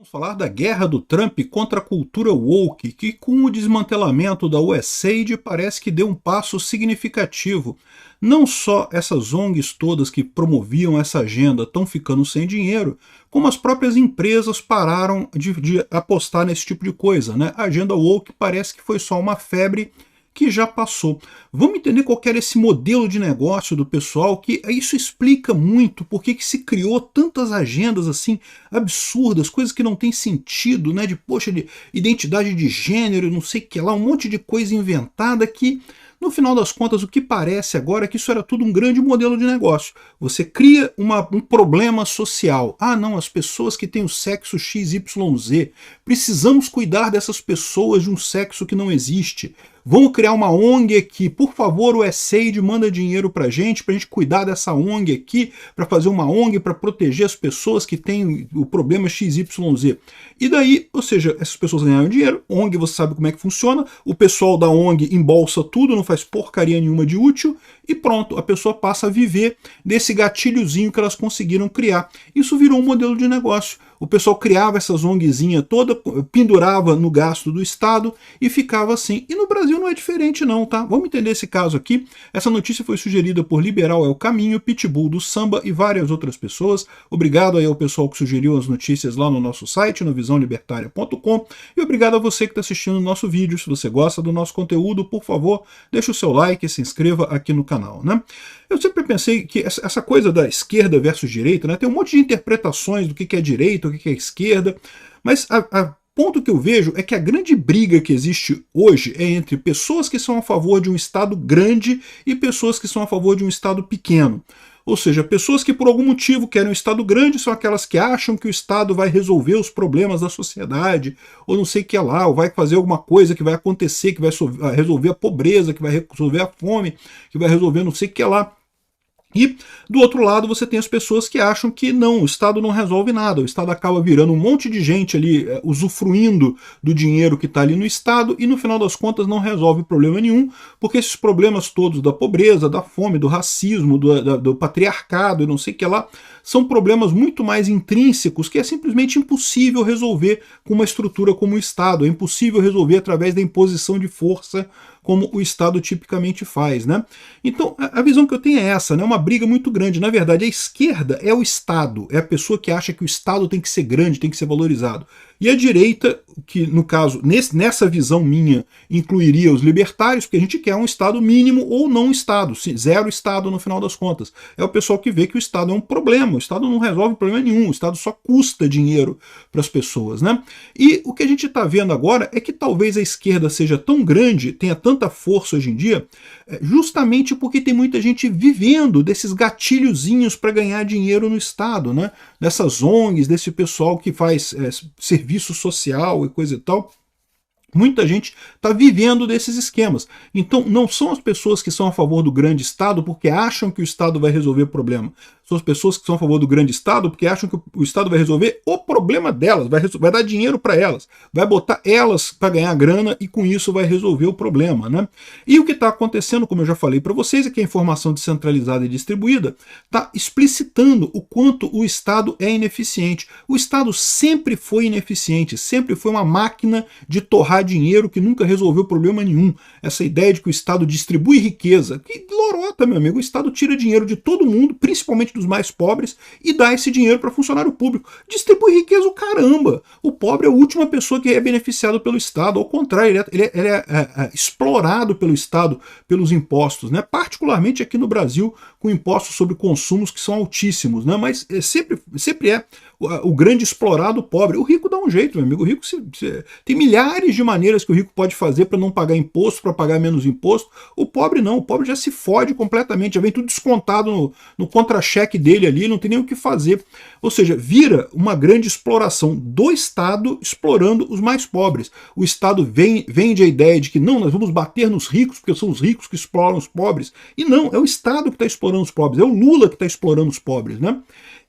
Vamos falar da guerra do Trump contra a cultura woke, que com o desmantelamento da USAID parece que deu um passo significativo. Não só essas ONGs todas que promoviam essa agenda estão ficando sem dinheiro, como as próprias empresas pararam de apostar nesse tipo de coisa, né? A agenda woke parece que foi só uma febre que já passou. Vamos entender qual que era esse modelo de negócio do pessoal, que isso explica muito por que se criou tantas agendas assim absurdas, coisas que não têm sentido, né? Poxa, de identidade de gênero, não sei o que lá, um monte de coisa inventada que, no final das contas, o que parece agora é que isso era tudo um grande modelo de negócio. Você cria um problema social. Ah, não, as pessoas que têm o sexo XYZ, precisamos cuidar dessas pessoas de um sexo que não existe. Vamos criar uma ONG aqui, por favor, o USAID manda dinheiro pra gente cuidar dessa ONG aqui, para fazer uma ONG para proteger as pessoas que têm o problema XYZ. E daí, ou seja, essas pessoas ganharam dinheiro, ONG você sabe como é que funciona, o pessoal da ONG embolsa tudo, não faz porcaria nenhuma de útil, e pronto, a pessoa passa a viver desse gatilhozinho que elas conseguiram criar. Isso virou um modelo de negócio. O pessoal criava essas ONGzinhas toda, pendurava no gasto do Estado e ficava assim. E no Brasil não é diferente não, tá? Vamos entender esse caso aqui. Essa notícia foi sugerida por Liberal é o Caminho, Pitbull do Samba e várias outras pessoas. Obrigado aí ao pessoal que sugeriu as notícias lá no nosso site, no visãolibertaria.com, e obrigado a você que está assistindo o nosso vídeo. Se você gosta do nosso conteúdo, por favor, deixe o seu like e se inscreva aqui no canal, né? Eu sempre pensei que essa coisa da esquerda versus direita, né, tem um monte de interpretações do que é direita, o que é esquerda, mas a ponto que eu vejo é que a grande briga que existe hoje é entre pessoas que são a favor de um Estado grande e pessoas que são a favor de um Estado pequeno. Ou seja, pessoas que por algum motivo querem um Estado grande são aquelas que acham que o Estado vai resolver os problemas da sociedade, ou não sei o que lá, ou vai fazer alguma coisa que vai acontecer, que vai resolver a pobreza, que vai resolver a fome, que vai resolver não sei o que lá. E, do outro lado, você tem as pessoas que acham que não, o Estado não resolve nada, o Estado acaba virando um monte de gente ali, usufruindo do dinheiro que está ali no Estado, e no final das contas não resolve problema nenhum, porque esses problemas todos da pobreza, da fome, do racismo, do patriarcado e não sei o que lá, são problemas muito mais intrínsecos que é simplesmente impossível resolver com uma estrutura como o Estado, é impossível resolver através da imposição de força como o Estado tipicamente faz, né? Então, a visão que eu tenho é essa, né? Uma briga muito grande. Na verdade, a esquerda é o Estado, é a pessoa que acha que o Estado tem que ser grande, tem que ser valorizado. E a direita, que no caso, nessa visão minha, incluiria os libertários, porque a gente quer um Estado mínimo ou não Estado, zero Estado no final das contas. É o pessoal que vê que o Estado é um problema, o Estado não resolve problema nenhum, o Estado só custa dinheiro para as pessoas, né? E o que a gente está vendo agora é que talvez a esquerda seja tão grande, tenha tanta força hoje em dia, justamente porque tem muita gente vivendo desses gatilhozinhos para ganhar dinheiro no Estado, né? Dessas ONGs, desse pessoal que faz serviço social e coisa e tal. Muita gente está vivendo desses esquemas. Então não são as pessoas que são a favor do grande Estado porque acham que o Estado vai resolver o problema. São as pessoas que são a favor do grande Estado porque acham que o Estado vai resolver o problema delas, vai dar dinheiro para elas, vai botar elas para ganhar grana e com isso vai resolver o problema, né? E o que está acontecendo, como eu já falei para vocês, é que a informação descentralizada e distribuída está explicitando o quanto o Estado é ineficiente. O Estado sempre foi ineficiente, sempre foi uma máquina de torrar dinheiro que nunca resolveu problema nenhum. Essa ideia de que o Estado distribui riqueza, que lorota, meu amigo, o Estado tira dinheiro de todo mundo, principalmente dos mais pobres, e dá esse dinheiro para funcionário público. Distribui riqueza o caramba! O pobre é a última pessoa que é beneficiado pelo Estado, ao contrário, ele é explorado pelo Estado, pelos impostos, né? Particularmente aqui no Brasil, com impostos sobre consumos que são altíssimos, né? Mas sempre é o grande explorado pobre. O rico dá um jeito, meu amigo. O rico tem milhares de maneiras que o rico pode fazer para não pagar imposto, para pagar menos imposto. O pobre não, o pobre já se fode completamente, já vem tudo descontado no contra-cheque dele ali, não tem nem o que fazer. Ou seja, vira uma grande exploração do Estado explorando os mais pobres. O Estado vende a ideia de que não, nós vamos bater nos ricos, porque são os ricos que exploram os pobres. E não, é o Estado que está explorando os pobres, é o Lula que está explorando os pobres, né?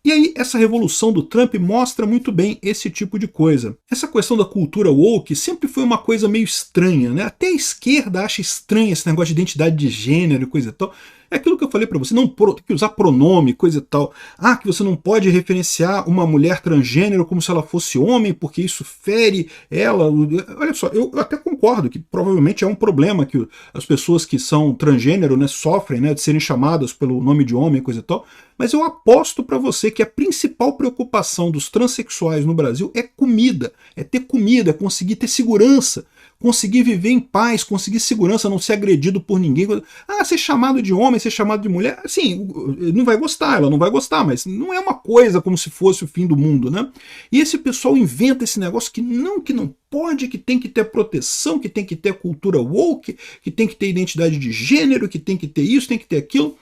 E aí essa revolução do Trump mostra muito bem esse tipo de coisa. Essa questão da cultura woke sempre foi uma coisa meio estranha, né? Até a esquerda acha estranho esse negócio de identidade de gênero e coisa e tal. É aquilo que eu falei para você, não tem que usar pronome, coisa e tal. Ah, que você não pode referenciar uma mulher transgênero como se ela fosse homem, porque isso fere ela. Olha só, eu até concordo que provavelmente é um problema que as pessoas que são transgênero, né, sofrem, né, de serem chamadas pelo nome de homem, coisa e tal. Mas eu aposto para você que a principal preocupação dos transexuais no Brasil é comida, é ter comida, é conseguir ter segurança, conseguir viver em paz, conseguir segurança, não ser agredido por ninguém. Ah, ser chamado de homem, ser chamado de mulher, sim, não vai gostar, ela não vai gostar, mas não é uma coisa como se fosse o fim do mundo, né? E esse pessoal inventa esse negócio que não pode, que tem que ter proteção, que tem que ter cultura woke, que tem que ter identidade de gênero, que tem que ter isso, tem que ter aquilo.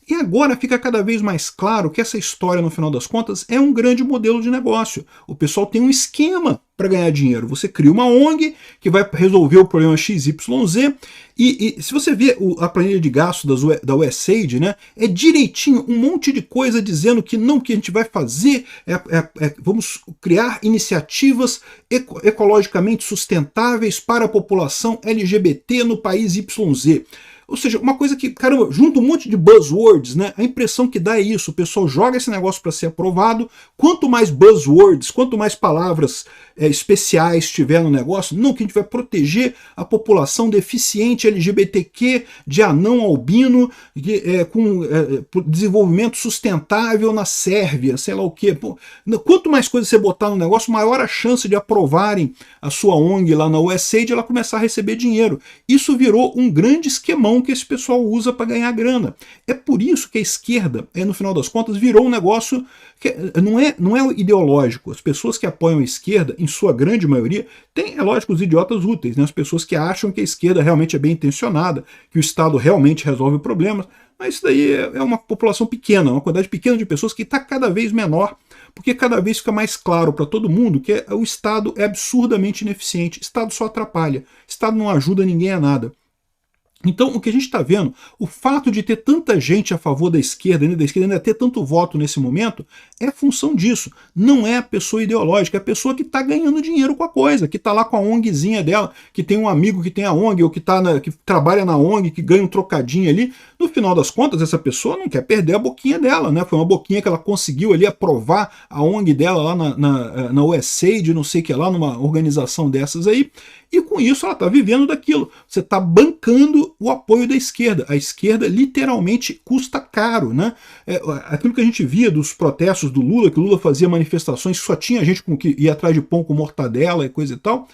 E agora fica cada vez mais claro que essa história, no final das contas, é um grande modelo de negócio. O pessoal tem um esquema para ganhar dinheiro. Você cria uma ONG que vai resolver o problema XYZ, e se você ver a planilha de gasto da USAID, né, é direitinho um monte de coisa dizendo que não, que a gente vai fazer, vamos criar iniciativas ecologicamente sustentáveis para a população LGBT no país YZ. Ou seja, uma coisa que, caramba, junta um monte de buzzwords, né? A impressão que dá é isso, o pessoal joga esse negócio para ser aprovado, quanto mais buzzwords, quanto mais palavras especiais tiver no negócio, não, que a gente vai proteger a população deficiente LGBTQ, de anão albino, com desenvolvimento sustentável na Sérvia, sei lá o quê. Pô, quanto mais coisa você botar no negócio, maior a chance de aprovarem a sua ONG lá na USAID e ela começar a receber dinheiro. Isso virou um grande esquemão que esse pessoal usa para ganhar grana. É por isso que a esquerda, no final das contas, virou um negócio que não é ideológico. As pessoas que apoiam a esquerda, em sua grande maioria, tem, é lógico, os idiotas úteis, né? As pessoas que acham que a esquerda realmente é bem intencionada, que o Estado realmente resolve problemas, mas isso daí é uma população pequena, uma quantidade pequena de pessoas que está cada vez menor, porque cada vez fica mais claro para todo mundo que o Estado é absurdamente ineficiente. O Estado só atrapalha, o Estado não ajuda ninguém a nada. Então, o que a gente está vendo, o fato de ter tanta gente a favor da esquerda ainda ter tanto voto nesse momento, é função disso. Não é a pessoa ideológica, é a pessoa que está ganhando dinheiro com a coisa, que está lá com a ONGzinha dela, que tem um amigo que tem a ONG, ou que trabalha na ONG, que ganha um trocadinho ali. No final das contas, essa pessoa não quer perder a boquinha dela, né? Foi uma boquinha que ela conseguiu ali aprovar a ONG dela lá na USAID, não sei o que lá, numa organização dessas aí, e com isso ela está vivendo daquilo. Você está bancando o apoio da esquerda. A esquerda literalmente custa caro, né? Aquilo que a gente via dos protestos do Lula, que o Lula fazia manifestações que só tinha gente que ia atrás de pão com mortadela e coisa e tal,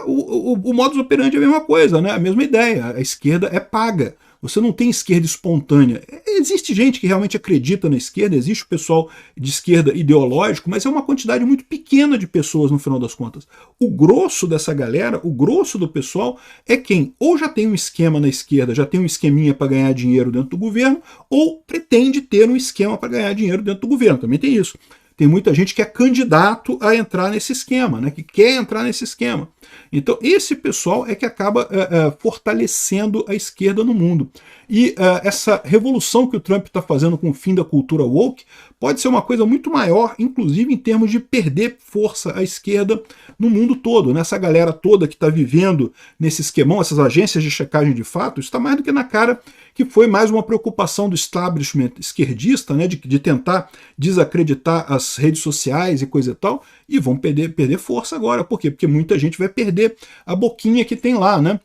o modus operandi é a mesma coisa, né? A mesma ideia. A esquerda é paga. Você não tem esquerda espontânea. Existe gente que realmente acredita na esquerda, existe o pessoal de esquerda ideológico, mas é uma quantidade muito pequena de pessoas no final das contas. O grosso dessa galera, o grosso do pessoal é quem ou já tem um esquema na esquerda, já tem um esqueminha para ganhar dinheiro dentro do governo, ou pretende ter um esquema para ganhar dinheiro dentro do governo. Também tem isso. Tem muita gente que é candidato a entrar nesse esquema, né, que quer entrar nesse esquema. Então esse pessoal é que acaba fortalecendo a esquerda no mundo. E essa revolução que o Trump está fazendo com o fim da cultura woke pode ser uma coisa muito maior, inclusive em termos de perder força à esquerda no mundo todo. Né? Essa galera toda que está vivendo nesse esquemão, essas agências de checagem de fato, isso está mais do que na cara que foi mais uma preocupação do establishment esquerdista, né, de tentar desacreditar as redes sociais e coisa e tal, e vão perder força agora. Por quê? Porque muita gente vai perder a boquinha que tem lá, né?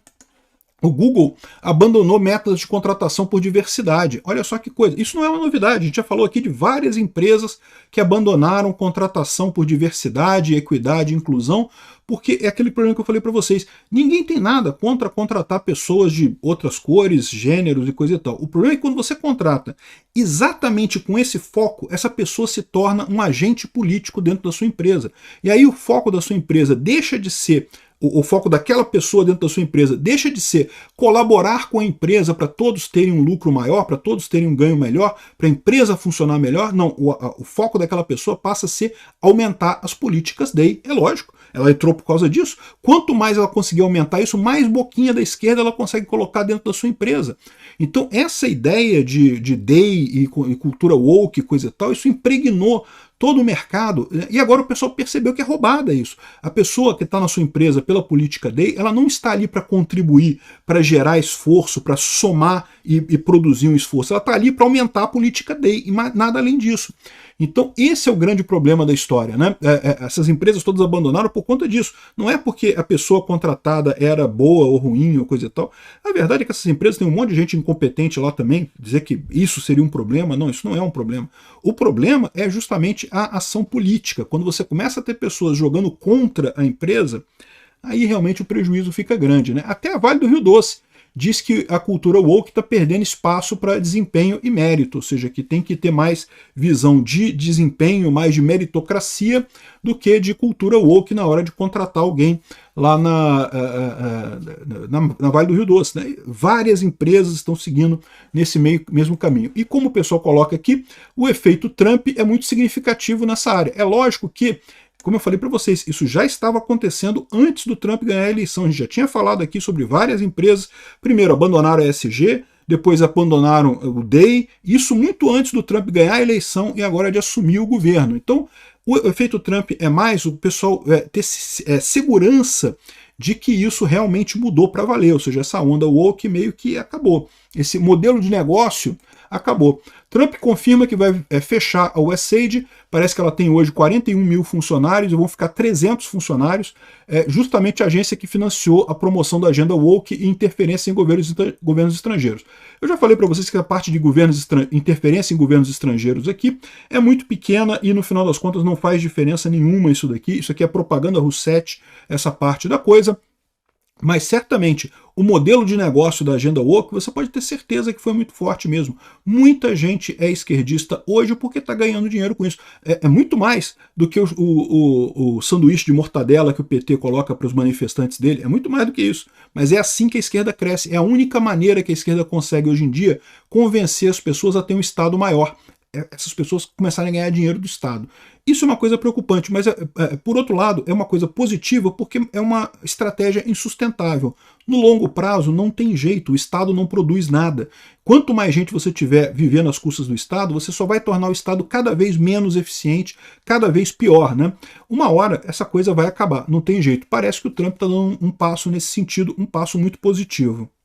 O Google abandonou metas de contratação por diversidade. Olha só que coisa. Isso não é uma novidade. A gente já falou aqui de várias empresas que abandonaram contratação por diversidade, equidade e inclusão, porque é aquele problema que eu falei para vocês. Ninguém tem nada contra contratar pessoas de outras cores, gêneros e coisa e tal. O problema é que quando você contrata exatamente com esse foco, essa pessoa se torna um agente político dentro da sua empresa. E aí o foco da sua empresa deixa de ser o foco daquela pessoa dentro da sua empresa deixa de ser colaborar com a empresa para todos terem um lucro maior, para todos terem um ganho melhor, para a empresa funcionar melhor. Não, o foco daquela pessoa passa a ser aumentar as políticas dele. É lógico, ela entrou por causa disso. Quanto mais ela conseguir aumentar isso, mais boquinha da esquerda ela consegue colocar dentro da sua empresa. Então essa ideia de DEI e cultura woke, coisa e tal, isso impregnou todo o mercado, e agora o pessoal percebeu que é roubada isso. A pessoa que está na sua empresa pela Política Day, ela não está ali para contribuir, para gerar esforço, para somar e produzir um esforço. Ela está ali para aumentar a Política Day, e nada além disso. Então esse é o grande problema da história, né? Essas empresas todas abandonaram por conta disso. Não é porque a pessoa contratada era boa ou ruim ou coisa e tal. A verdade é que essas empresas têm um monte de gente incompetente lá também. Dizer que isso seria um problema, não, isso não é um problema. O problema é justamente a ação política. Quando você começa a ter pessoas jogando contra a empresa, aí realmente o prejuízo fica grande, né? Até a Vale do Rio Doce diz que a cultura woke está perdendo espaço para desempenho e mérito, ou seja, que tem que ter mais visão de desempenho, mais de meritocracia, do que de cultura woke na hora de contratar alguém lá na Vale do Rio Doce, né? Várias empresas estão seguindo nesse mesmo caminho. E como o pessoal coloca aqui, o efeito Trump é muito significativo nessa área. É lógico que, como eu falei para vocês, isso já estava acontecendo antes do Trump ganhar a eleição. A gente já tinha falado aqui sobre várias empresas. Primeiro abandonaram a ESG, depois abandonaram o DEI, isso muito antes do Trump ganhar a eleição e agora de assumir o governo. Então, o efeito Trump é mais o pessoal ter segurança de que isso realmente mudou para valer, ou seja, essa onda woke meio que acabou. Esse modelo de negócio acabou. Trump confirma que vai fechar a USAID, parece que ela tem hoje 41 mil funcionários e vão ficar 300 funcionários, justamente a agência que financiou a promoção da agenda woke e interferência em governos estrangeiros. Eu já falei para vocês que a parte de interferência em governos estrangeiros aqui é muito pequena e no final das contas não faz diferença nenhuma isso aqui é propaganda Roussetti, essa parte da coisa. Mas certamente o modelo de negócio da agenda woke, você pode ter certeza que foi muito forte mesmo. Muita gente é esquerdista hoje porque está ganhando dinheiro com isso. É muito mais do que o sanduíche de mortadela que o PT coloca para os manifestantes dele. É muito mais do que isso. Mas é assim que a esquerda cresce. É a única maneira que a esquerda consegue hoje em dia convencer as pessoas a ter um Estado maior. Essas pessoas começarem a ganhar dinheiro do Estado. Isso é uma coisa preocupante, mas por outro lado é uma coisa positiva porque é uma estratégia insustentável. No longo prazo não tem jeito, o Estado não produz nada. Quanto mais gente você tiver vivendo às custas do Estado, você só vai tornar o Estado cada vez menos eficiente, cada vez pior, né? Uma hora essa coisa vai acabar, não tem jeito. Parece que o Trump está dando um passo nesse sentido, um passo muito positivo.